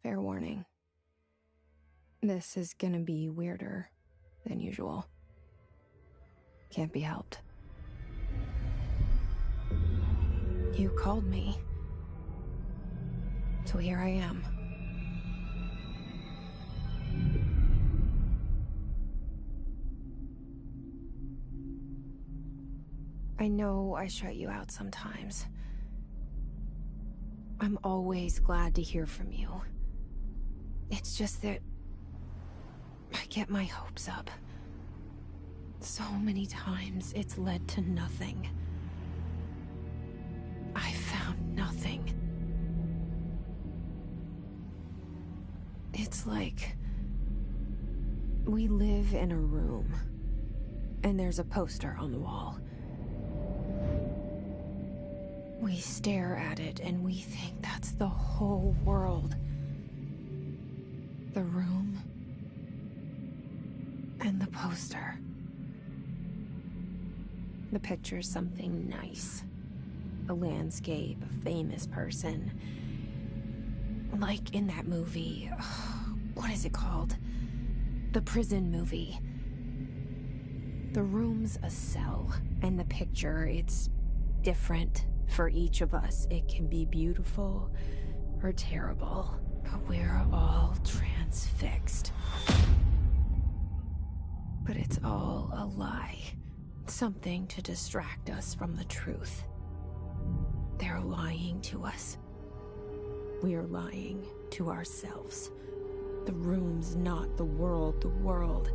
Fair warning. This is gonna be weirder than usual. Can't be helped. You called me. So here I am. I know I shut you out sometimes. I'm always glad to hear from you. It's just that I get my hopes up. So many times it's led to nothing. I found nothing. It's like we live in a room, and there's a poster on the wall. We stare at it and we think that's the whole world. The room and the poster. The picture's something nice. A landscape, a famous person. Like in that movie, what is it called? The prison movie. The room's a cell, and the picture, it's different. For each of us, it can be beautiful or terrible, but we're all transfixed. But it's all a lie. Something to distract us from the truth. They're lying to us. We're lying to ourselves. The room's not the world. The world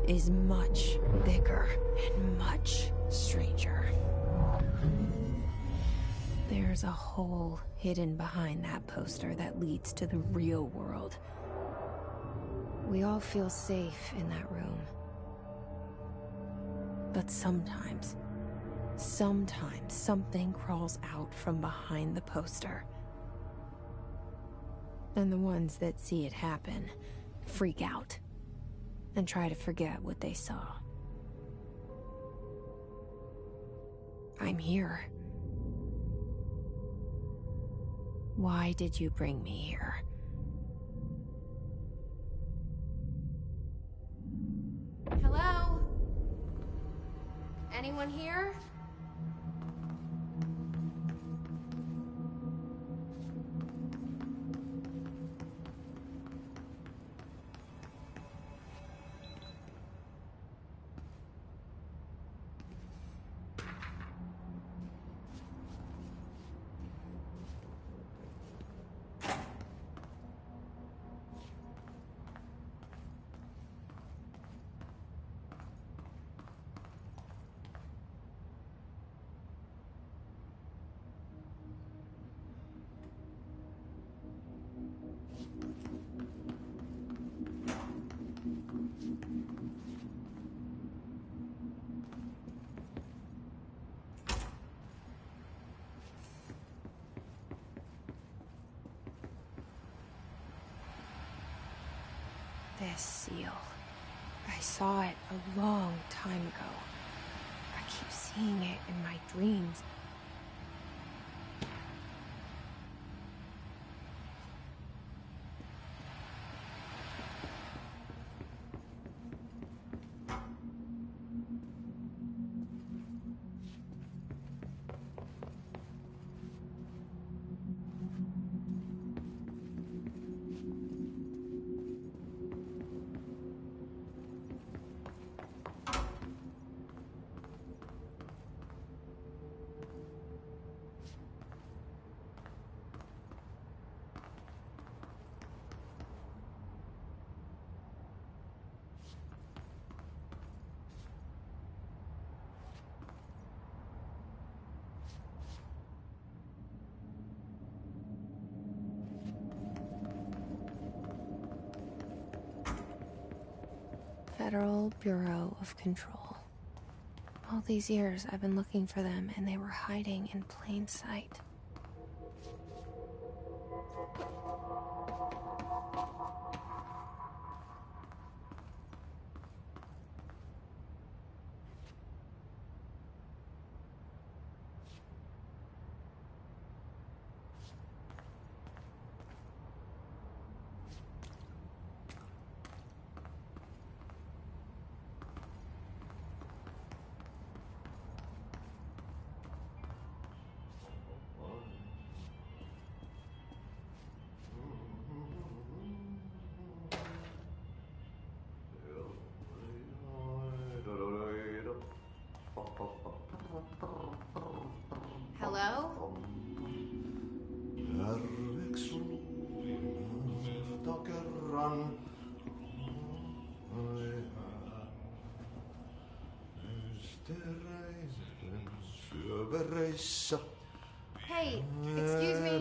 is much bigger and much stranger. There's a hole hidden behind that poster that leads to the real world. We all feel safe in that room. But sometimes something crawls out from behind the poster. And the ones that see it happen freak out and try to forget what they saw. I'm here. Why did you bring me here? Hello? Anyone here? This seal. I saw it a long time ago. I keep seeing it in my dreams. Federal Bureau of Control. All these years I've been looking for them, and they were hiding in plain sight. Hello? Hey, excuse me.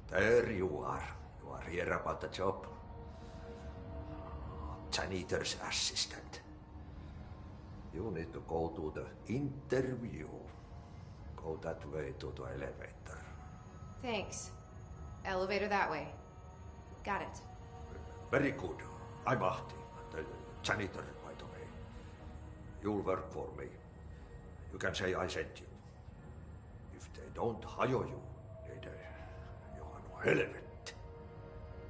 There you are. You are here about the job. Janitor's assistant. You need to go to the interview. Go that way to the elevator. Thanks. Elevator that way. Got it. Very good. I'm Ahti, the janitor, by the way. You'll work for me. You can say I sent you. If they don't hire you, you are no helvet.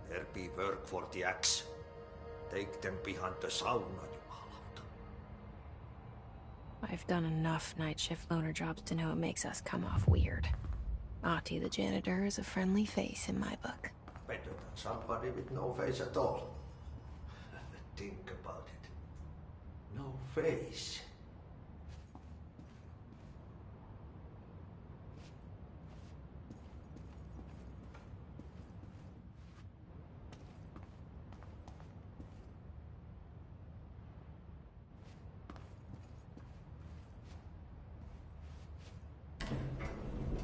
There be work for the axe. Take them behind the sauna, jumalauta. I've done enough night shift loner jobs to know it makes us come off weird. Ahti the janitor is a friendly face in my book. Better than somebody with no face at all. Think about it. No face.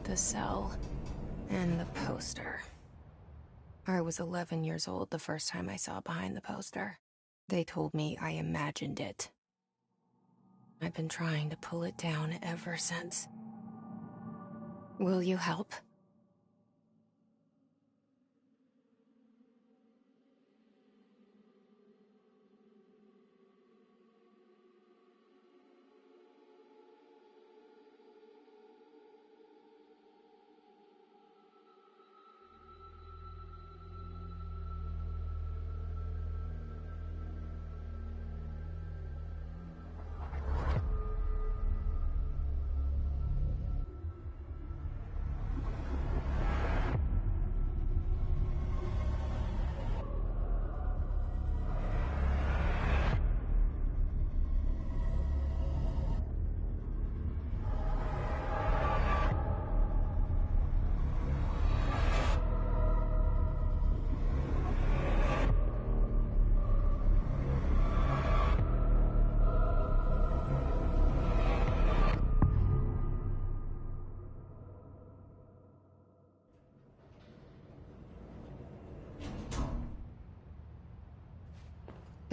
The cell and the poster. I was 11 years old the first time I saw behind the poster. They told me I imagined it. I've been trying to pull it down ever since. Will you help?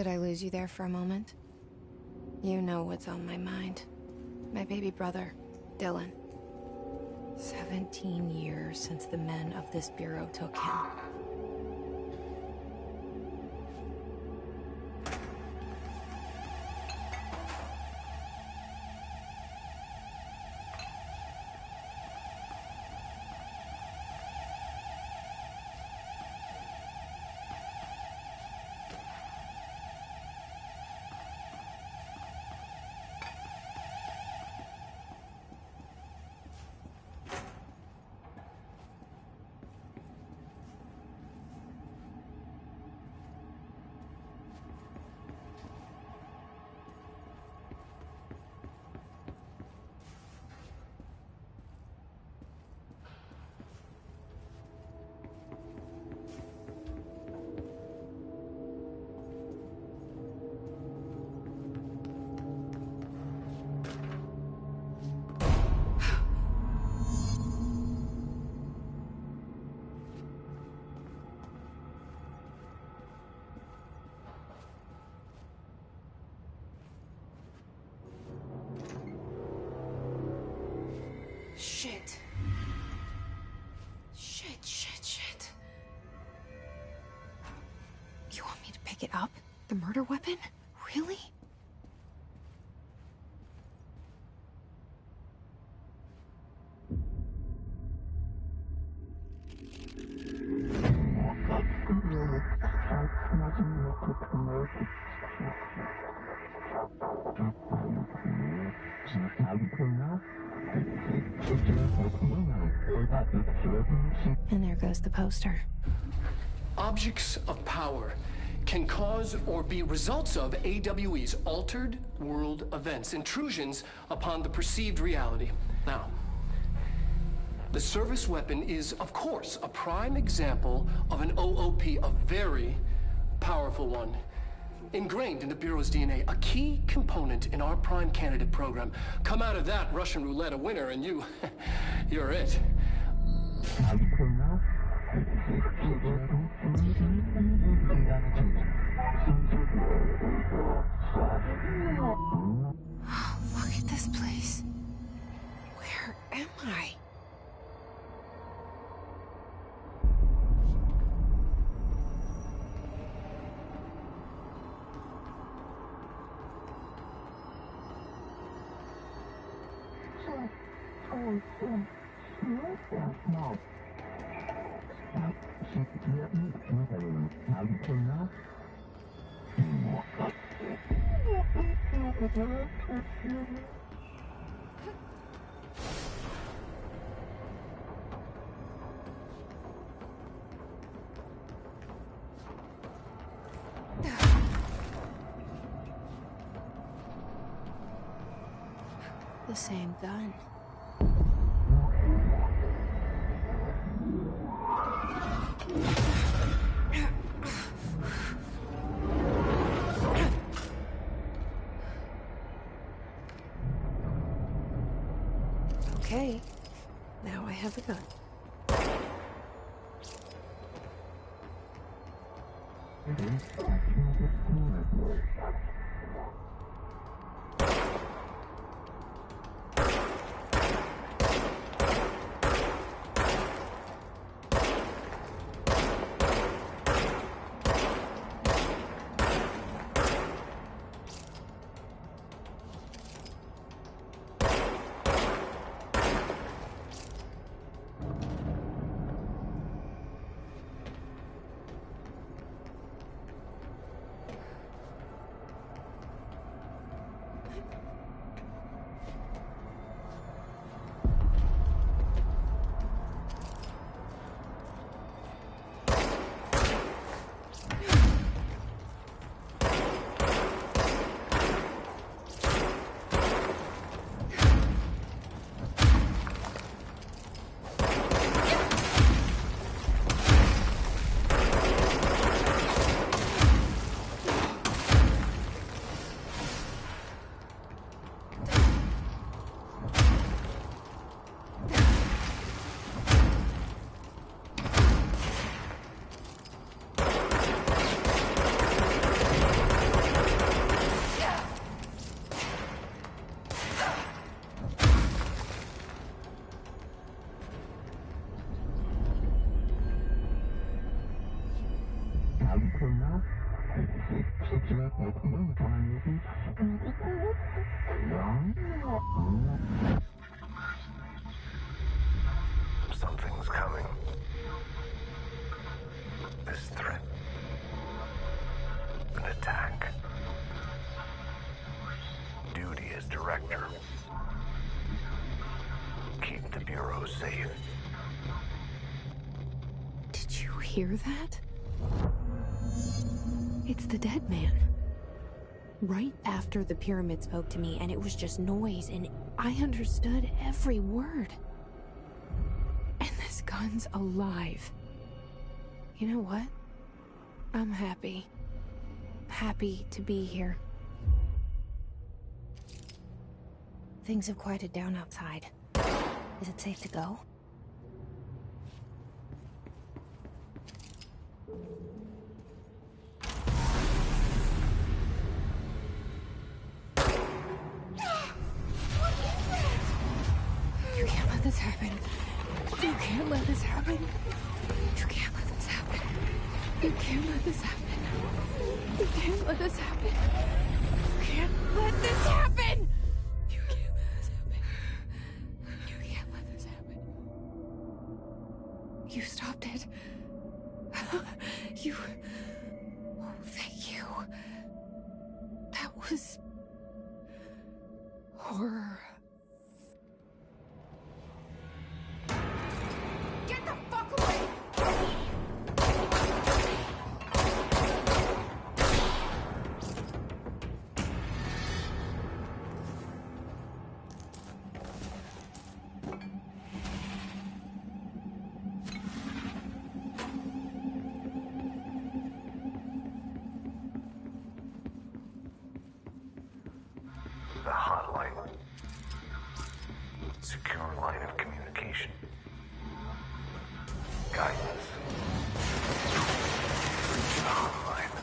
Did I lose you there for a moment? You know what's on my mind. My baby brother, Dylan. 17 years since the men of this bureau took him. Shit. Shit. You want me to pick it up? The murder weapon? Really? And there goes the poster. Objects of power can cause or be results of AWE's altered world events, intrusions upon the perceived reality. Now, the service weapon is, of course, a prime example of an OOP, a very powerful one. Ingrained in the Bureau's DNA, a key component in our prime candidate program. Come out of that Russian roulette a winner and you're it. Oh, look at this place. Where am I? The same gun. Okay, now I have a gun. Something's coming. This threat. An attack. Duty as director. Keep the Bureau safe. Did you hear that? It's the dead man. Right after the pyramid spoke to me, and it was just noise, and I understood every word. And this gun's alive. You know what? I'm happy. Happy to be here. Things have quieted down outside. Is it safe to go? You can't let this happen. You can't let this happen. You can't let this happen. You can't let this happen. You can't let this happen. You can't let this happen. You can't let this happen. You can't let this happen. You stopped it. You... Oh, thank you. That was... horror. Get the fuck away! Secure line of communication. Guidance. Breach the hotline.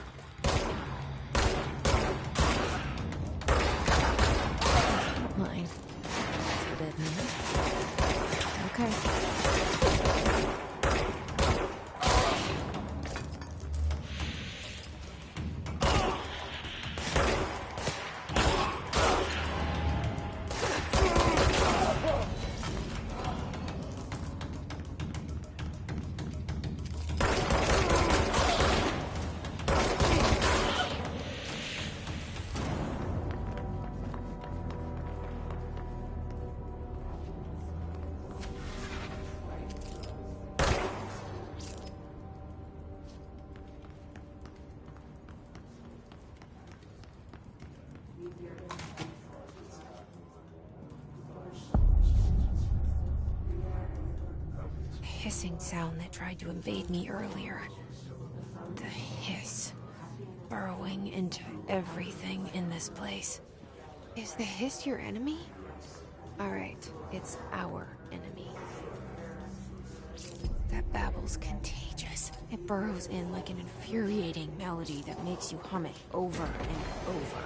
Line. That's what it means. Okay. Hissing sound that tried to invade me earlier. The hiss. Burrowing into everything in this place. Is the hiss your enemy? Alright, it's our enemy. That babble's contagious. It burrows in like an infuriating melody that makes you hum it over and over.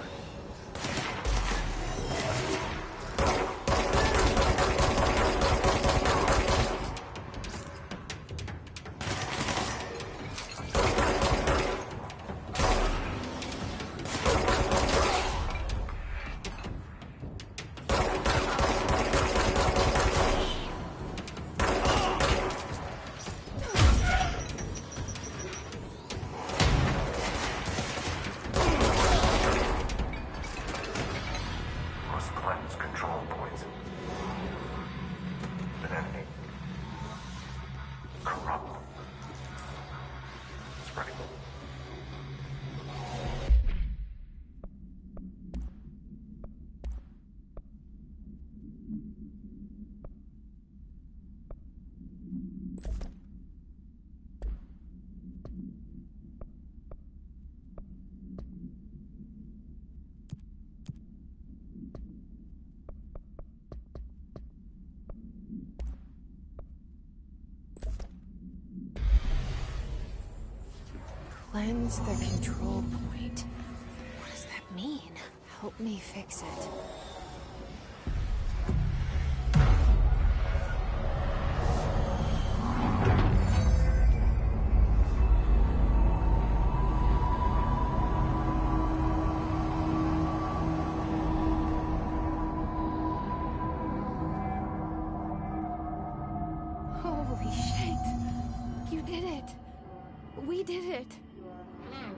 Cleanse the control point. What does that mean? Help me fix it. Holy shit! You did it! We did it! Hello?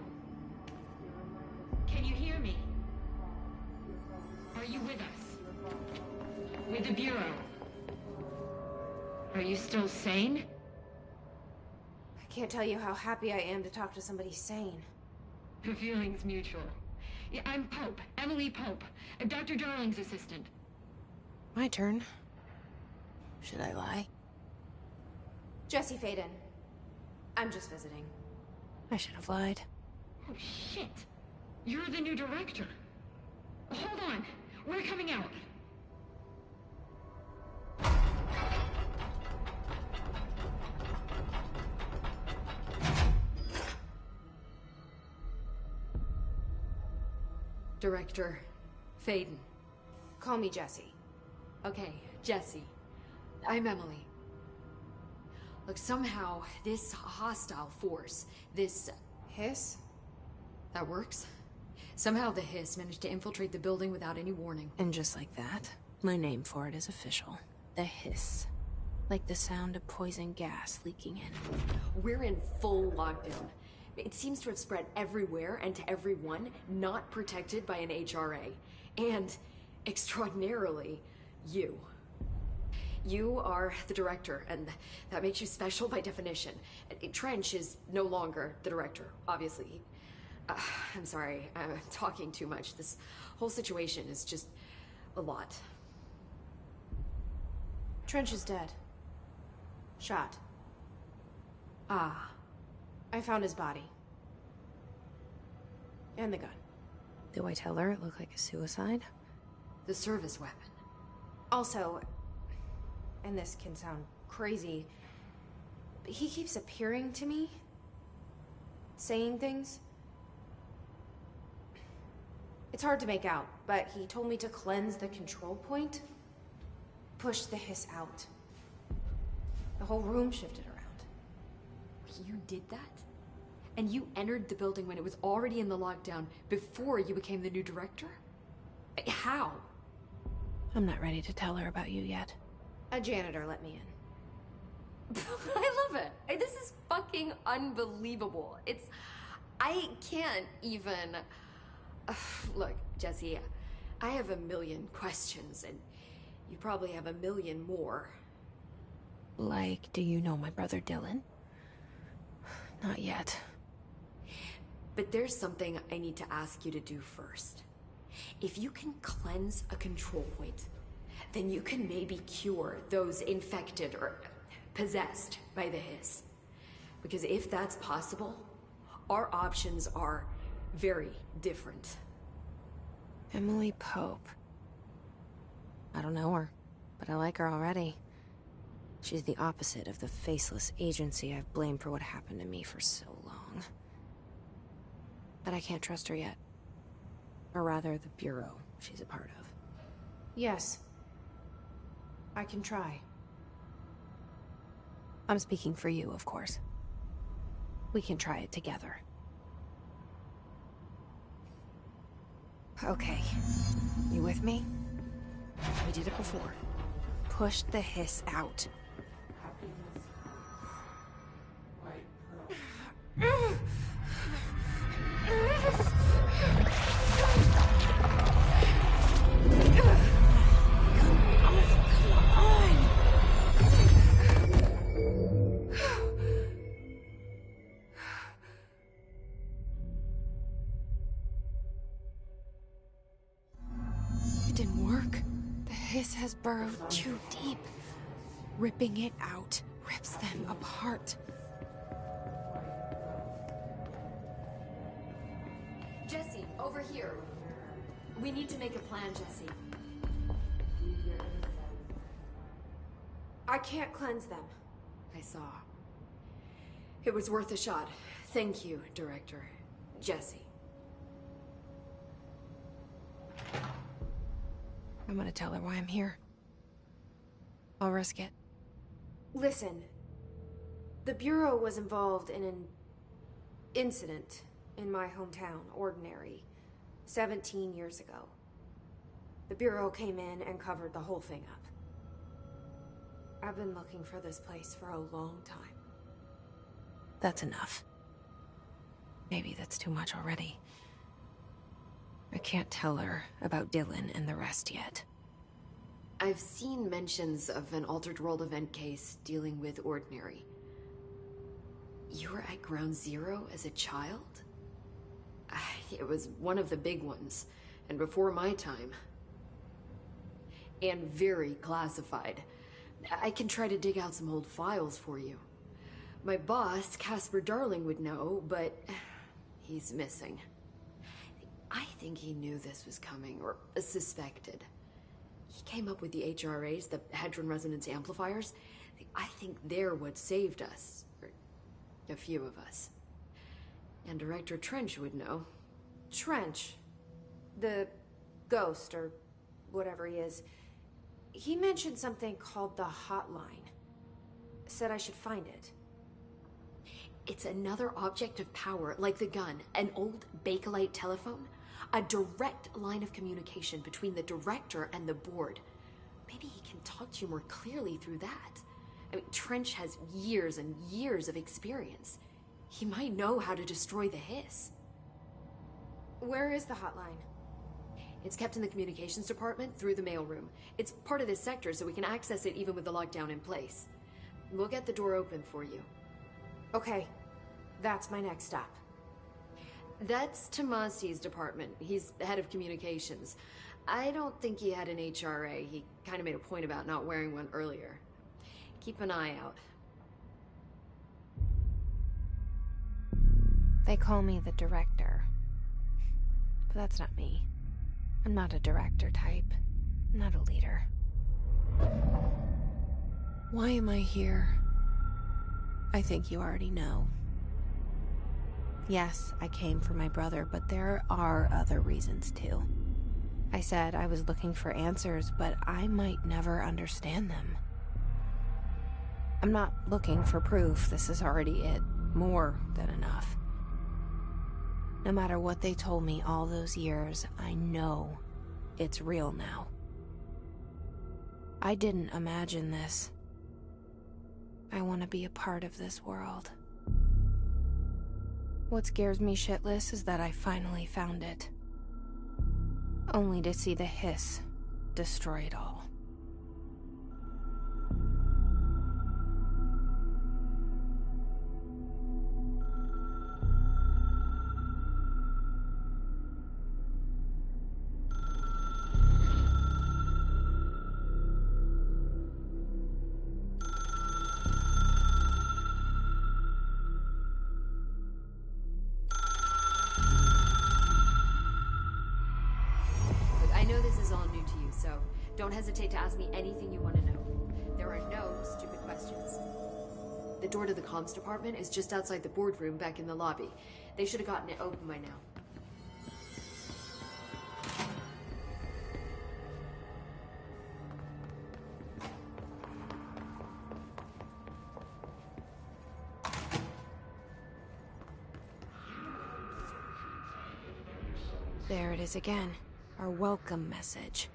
Can you hear me? Are you with us? With the Bureau? Are you still sane? I can't tell you how happy I am to talk to somebody sane. The feeling's mutual. Yeah, I'm Pope. Emily Pope. Dr. Darling's assistant. My turn. Should I lie? Jesse Faden. I'm just visiting. I should have lied. Oh, shit. You're the new director. Hold on. We're coming out. Director Faden. Call me Jesse. Okay, Jesse. I'm Emily. Look, somehow, this hostile force, this... Hiss? That works? Somehow the hiss managed to infiltrate the building without any warning. And just like that, my name for it is official. The hiss. Like the sound of poison gas leaking in. We're in full lockdown. It seems to have spread everywhere and to everyone not protected by an HRA. And, extraordinarily, you. You are the director, and that makes you special by definition. Trench is no longer the director, obviously. I'm sorry, I'm talking too much. This whole situation is just a lot. Trench is dead. Shot. Ah. I found his body. And the gun. Do I tell her it looked like a suicide? The service weapon. Also, and this can sound crazy, but he keeps appearing to me, saying things. It's hard to make out, but he told me to cleanse the control point, push the hiss out. The whole room shifted around. You did that? And you entered the building when it was already in the lockdown before you became the new director? How? I'm not ready to tell her about you yet. A janitor let me in. I love it. This is fucking unbelievable. I can't even... Look, Jesse, I have a million questions, and you probably have a million more. Like, do you know my brother Dylan? Not yet. But there's something I need to ask you to do first. If you can cleanse a control point, then you can maybe cure those infected or possessed by the hiss. Because if that's possible, our options are very different. Emily Pope. I don't know her, but I like her already. She's the opposite of the faceless agency I've blamed for what happened to me for so long. But I can't trust her yet. Or rather, the Bureau she's a part of. Yes. I can try. I'm speaking for you, of course. We can try it together. Okay. You with me? We did it before. Push the hiss out. It didn't work. The hiss has burrowed too deep. Ripping it out rips them apart. Jesse, over here. We need to make a plan, Jesse. I can't cleanse them. I saw. It was worth a shot. Thank you, Director. Jesse. I'm gonna tell her why I'm here. I'll risk it. Listen. The Bureau was involved in an incident in my hometown, Ordinary, 17 years ago. The Bureau came in and covered the whole thing up. I've been looking for this place for a long time. That's enough. Maybe that's too much already. I can't tell her about Dylan and the rest yet. I've seen mentions of an Altered World event case dealing with Ordinary. You were at Ground Zero as a child? It was one of the big ones, and before my time. And very classified. I can try to dig out some old files for you. My boss, Casper Darling, would know, but he's missing. I think he knew this was coming, or suspected. He came up with the HRAs, the Hadron Resonance Amplifiers. I think they're what saved us, or a few of us. And Director Trench would know. Trench? The ghost, or whatever he is. He mentioned something called the Hotline. Said I should find it. It's another object of power, like the gun, an old Bakelite telephone. A direct line of communication between the director and the board. Maybe he can talk to you more clearly through that. I mean, Trench has years and years of experience. He might know how to destroy the hiss. Where is the hotline? It's kept in the communications department through the mailroom. It's part of this sector, so we can access it even with the lockdown in place. We'll get the door open for you. Okay, that's my next stop. That's Tomasi's department. He's the head of communications. I don't think he had an HRA. He kind of made a point about not wearing one earlier. Keep an eye out. They call me the director. But that's not me. I'm not a director type. I'm not a leader. Why am I here? I think you already know. Yes, I came for my brother, but there are other reasons too. I said I was looking for answers, but I might never understand them. I'm not looking for proof. This is already it. More than enough. No matter what they told me all those years, I know it's real now. I didn't imagine this. I want to be a part of this world. What scares me shitless is that I finally found it. Only to see the hiss destroy it all. I know this is all new to you, so don't hesitate to ask me anything you want to know. There are no stupid questions. The door to the comms department is just outside the boardroom back in the lobby. They should have gotten it open by now. There it is again. Our welcome message.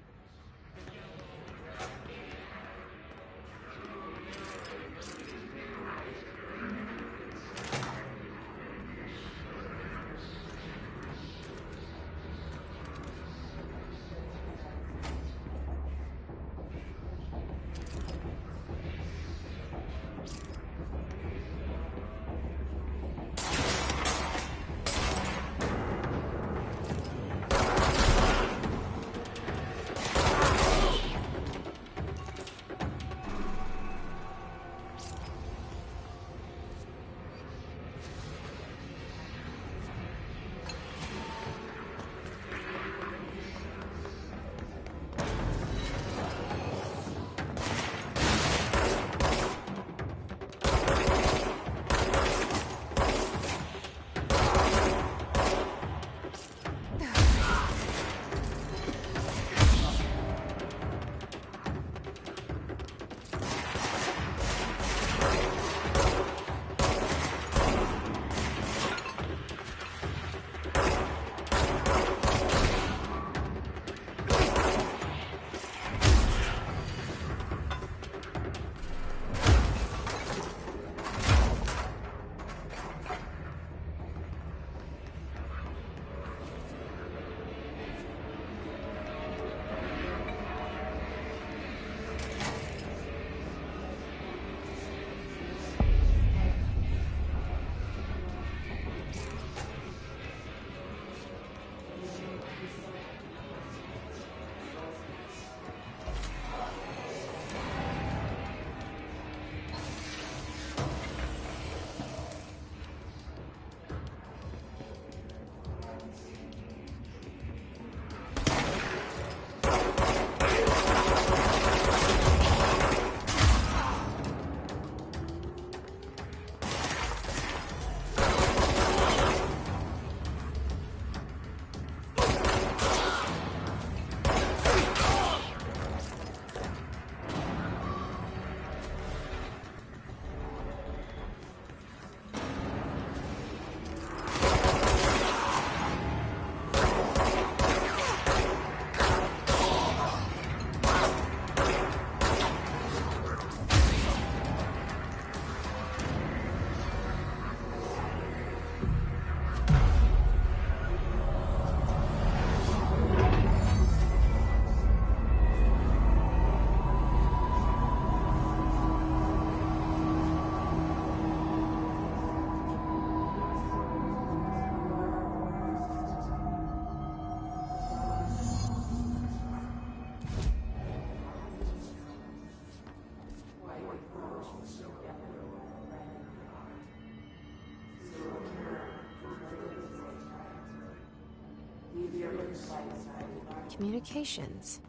Communications.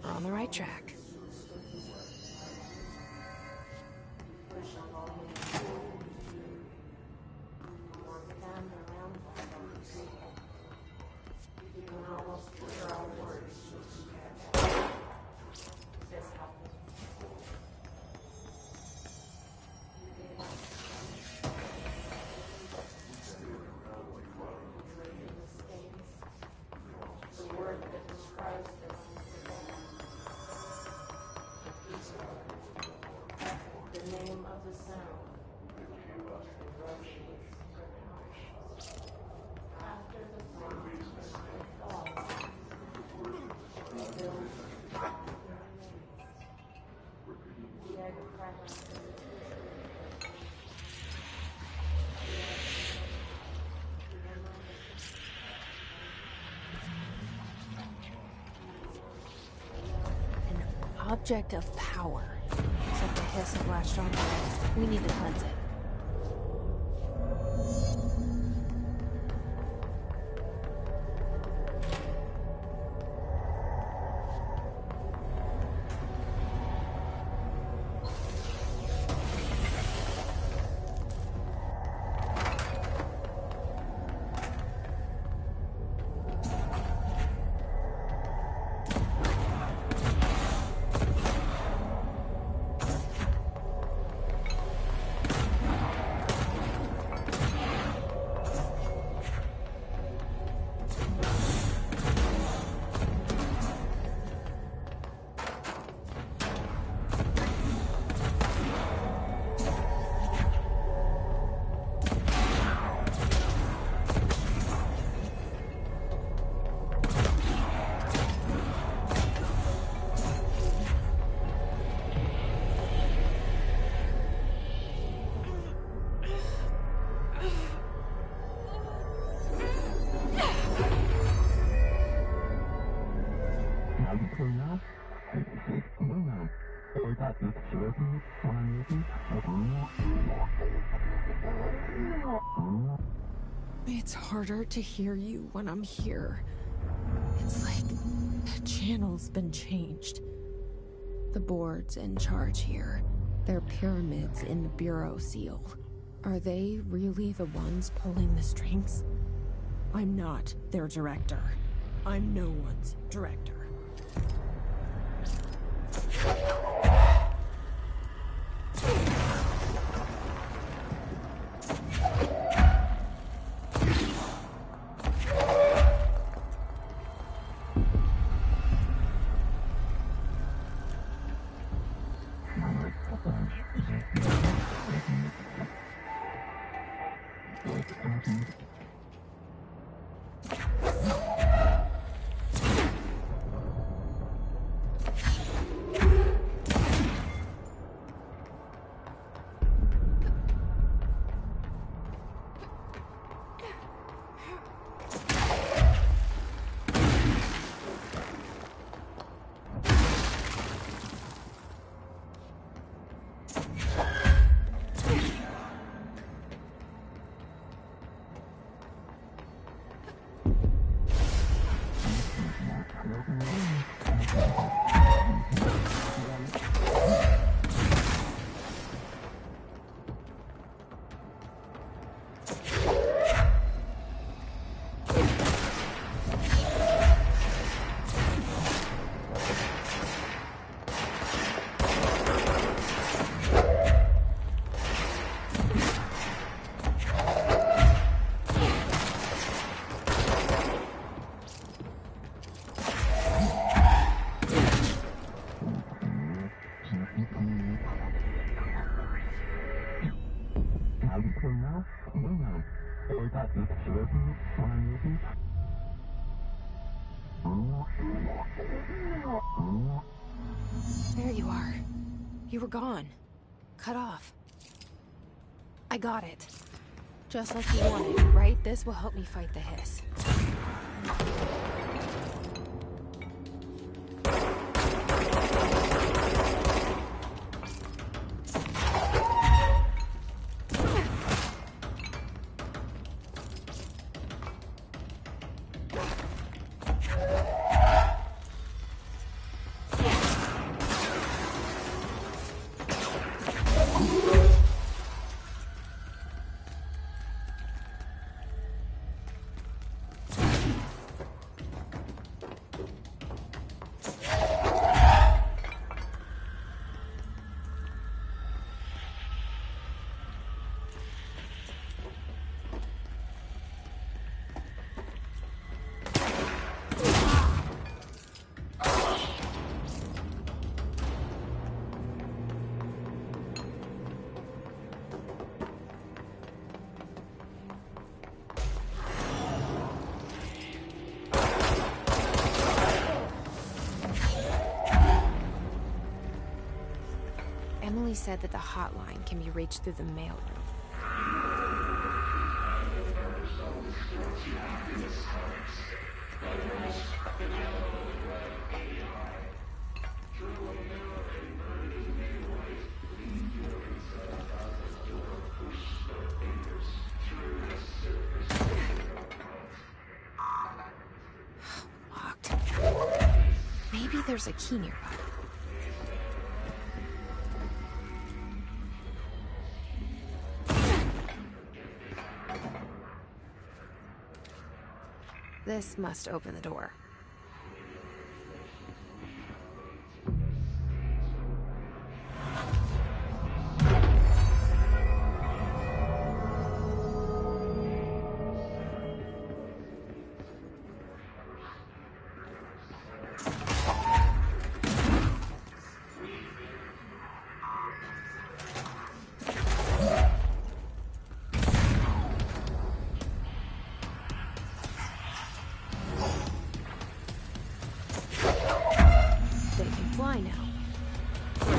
We're on the right track. Object of power. Except the hiss have latched onto it. We need to cleanse it. It's harder to hear you when I'm here. It's like the channel's been changed. The board's in charge here. They're pyramids in the Bureau seal. Are they really the ones pulling the strings? I'm not their director. I'm no one's director. There you are. You were gone. Cut off. I got it. Just like you wanted, right? This will help me fight the hiss. Emily said that the hotline can be reached through the mailroom. Locked. Maybe there's a key nearby. This must open the door. Fly now. Great.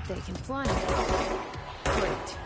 They can fly now. Great.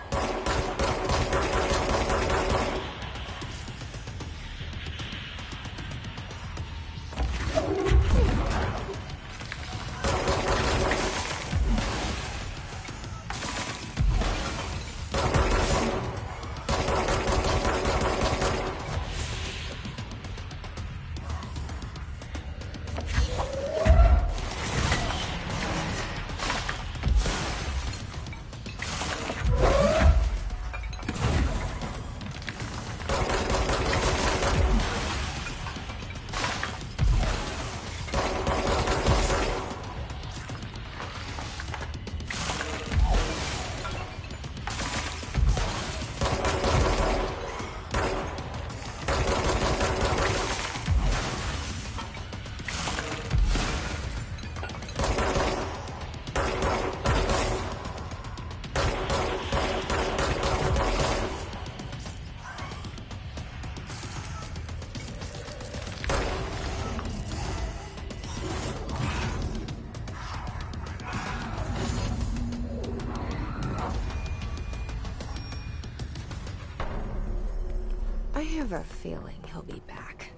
I have a feeling he'll be back.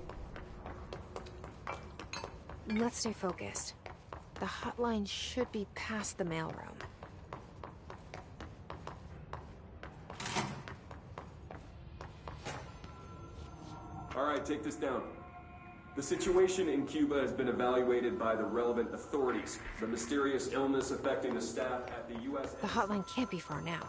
Let's stay focused. The hotline should be past the mailroom. All right, take this down. The situation in Cuba has been evaluated by the relevant authorities. The mysterious illness affecting the staff at the U.S. The hotline can't be far now.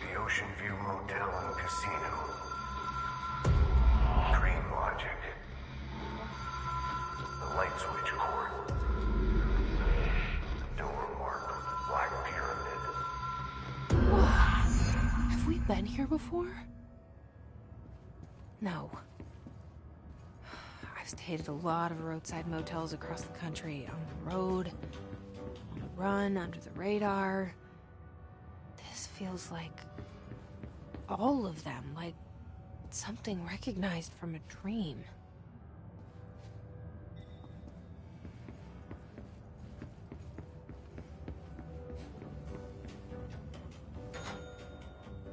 The Ocean View Motel and Casino. Dream Logic. The light switch cord. The door marked with the Black Pyramid. Have we been here before? No. I've stayed at a lot of roadside motels across the country, on the road, on the run, under the radar. This feels like all of them, like something recognized from a dream.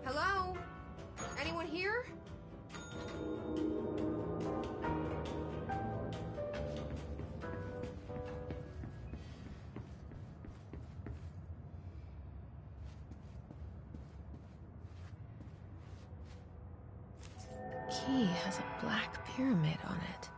Hello? Anyone here? Key has a black pyramid on it.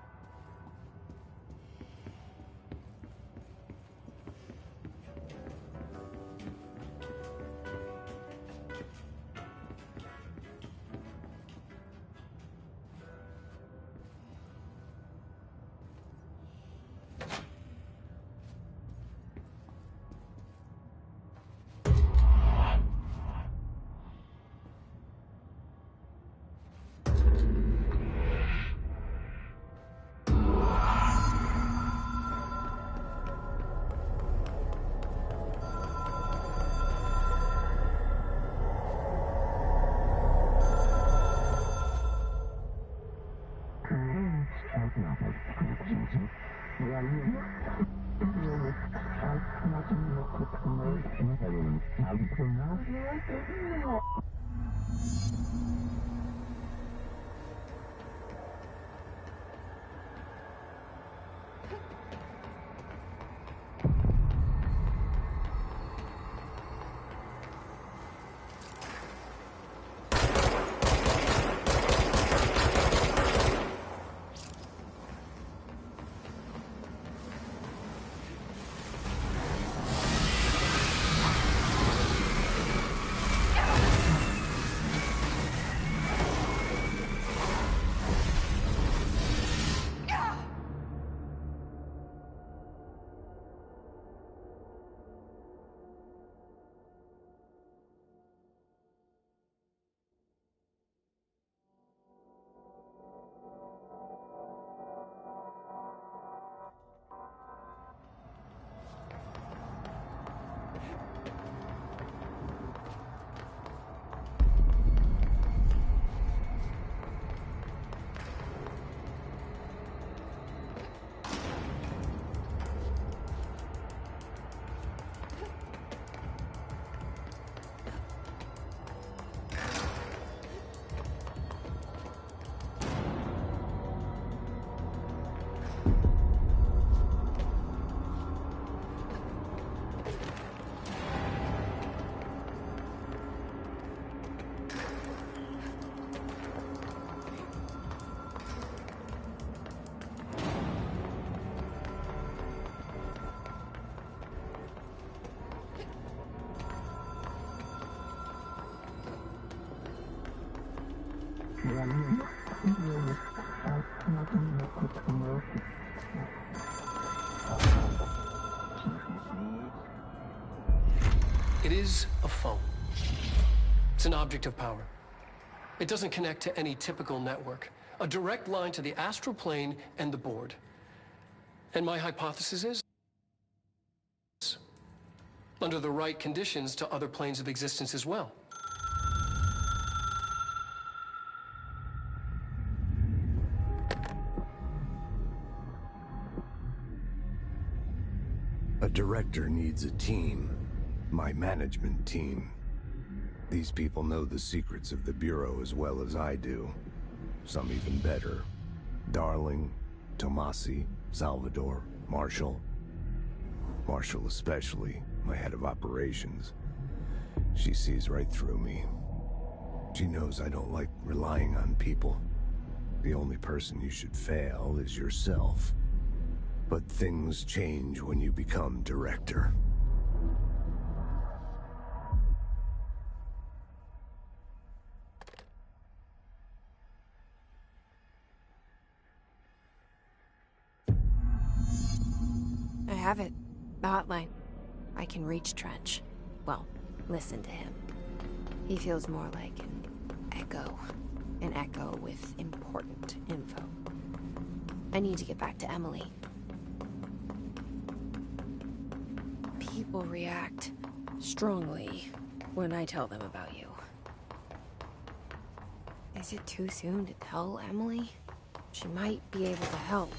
It is a phone. It's an object of power. It doesn't connect to any typical network. A direct line to the astral plane and the board. And my hypothesis is, under the right conditions, to other planes of existence as well. A director needs a team. My management team. These people know the secrets of the Bureau as well as I do. Some even better. Darling, Tomasi, Salvador, Marshall. Marshall especially, my head of operations. She sees right through me. She knows I don't like relying on people. The only person you should fail is yourself. But things change when you become director. I have it. The hotline. I can reach Trench. Well, listen to him. He feels more like an echo. An echo with important info. I need to get back to Emily. People react strongly when I tell them about you. Is it too soon to tell Emily? She might be able to help.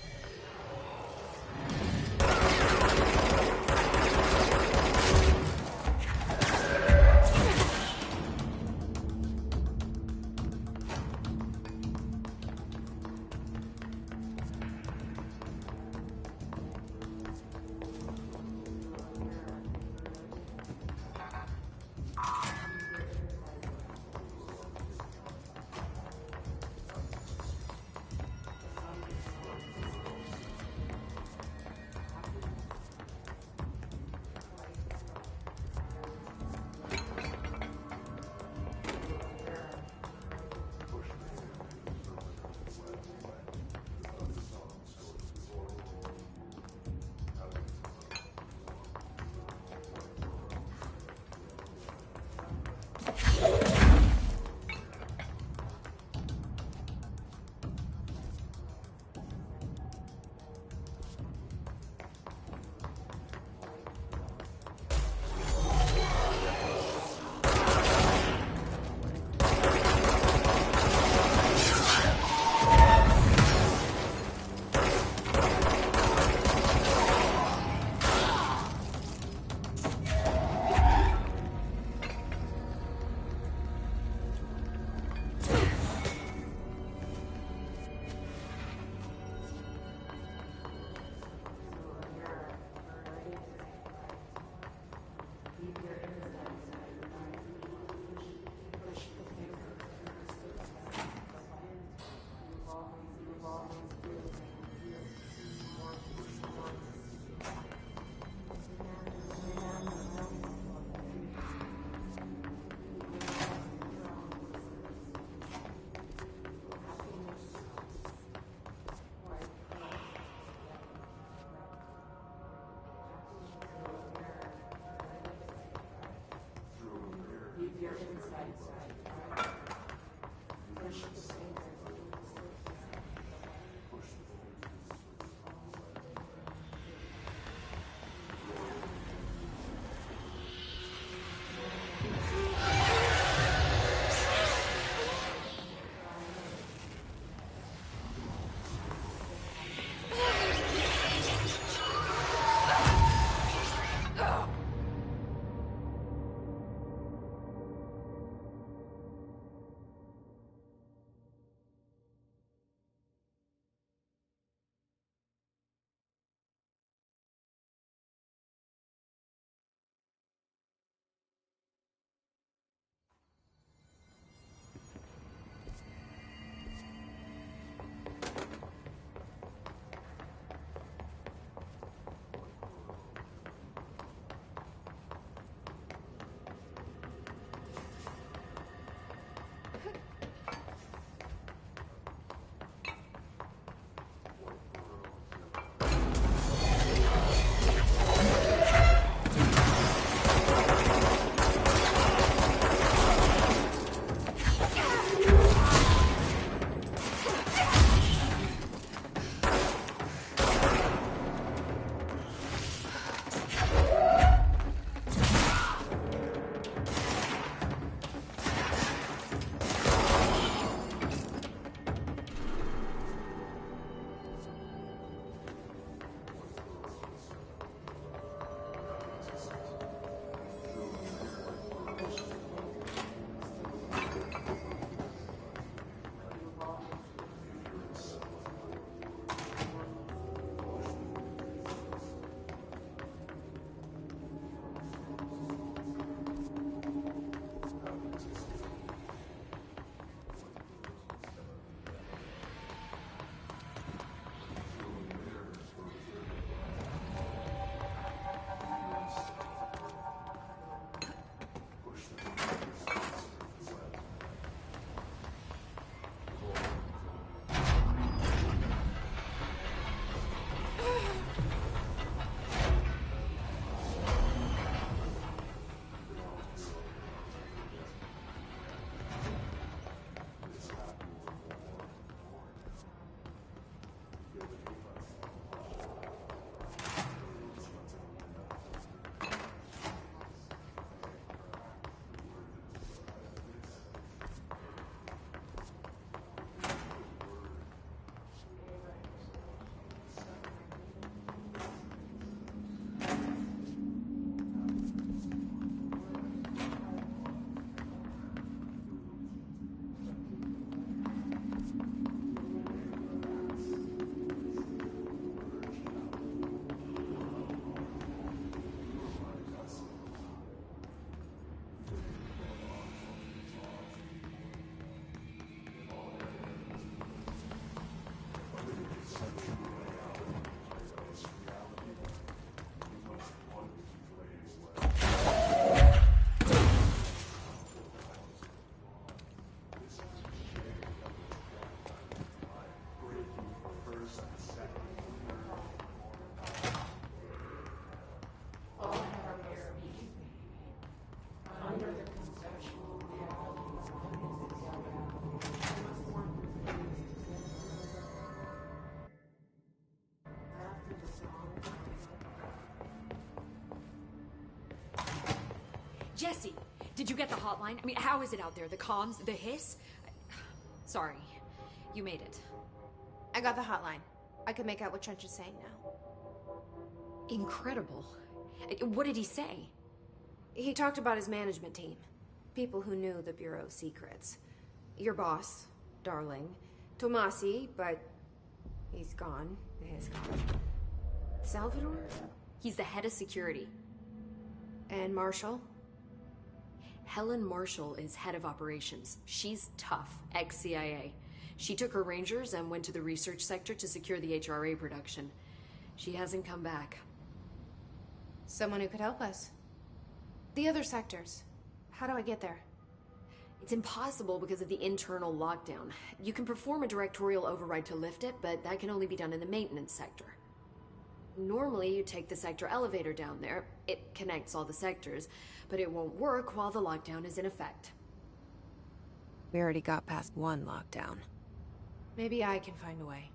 Jesse, did you get the hotline? I mean, how is it out there? The comms? The hiss? Sorry. You made it. I got the hotline. I can make out what Trench is saying now. Incredible. What did he say? He talked about his management team. People who knew the Bureau's secrets. Your boss, Darling. Tomasi, but he's gone. He's gone. Salvador? He's the head of security. And Marshall? Helen Marshall is head of operations. She's tough, ex-CIA. She took her Rangers and went to the research sector to secure the HRA production. She hasn't come back. Someone who could help us. The other sectors. How do I get there? It's impossible because of the internal lockdown. You can perform a directorial override to lift it, but that can only be done in the maintenance sector. Normally, you take the sector elevator down there. It connects all the sectors, but it won't work while the lockdown is in effect. We already got past one lockdown. Maybe I can find a way.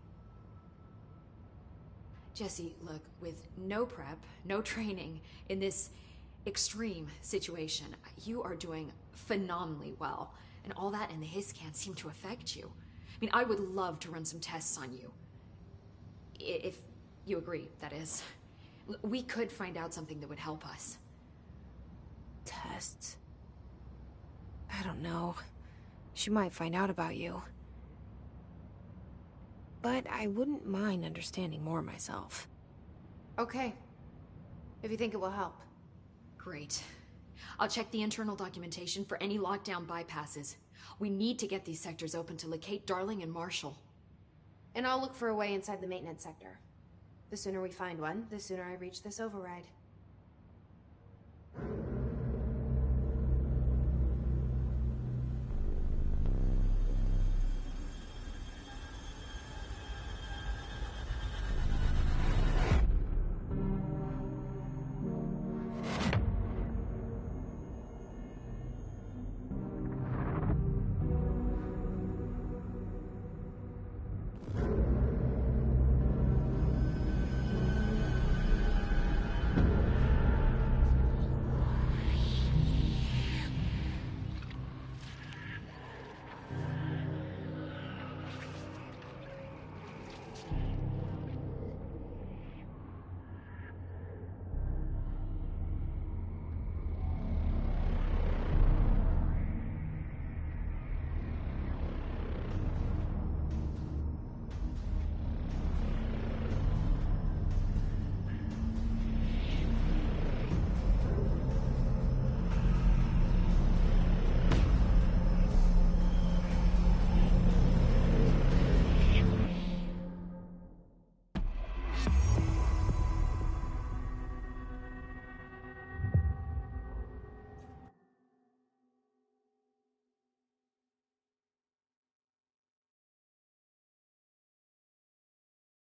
Jesse, look, with no prep, no training, in this extreme situation, you are doing phenomenally well. And all that and the hiss can't seem to affect you. I mean, I would love to run some tests on you. If you agree, that is. We could find out something that would help us. Tests? I don't know. She might find out about you. But I wouldn't mind understanding more myself. Okay. If you think it will help. Great. I'll check the internal documentation for any lockdown bypasses. We need to get these sectors open to locate Darling and Marshall. And I'll look for a way inside the maintenance sector. The sooner we find one, the sooner I reach this override.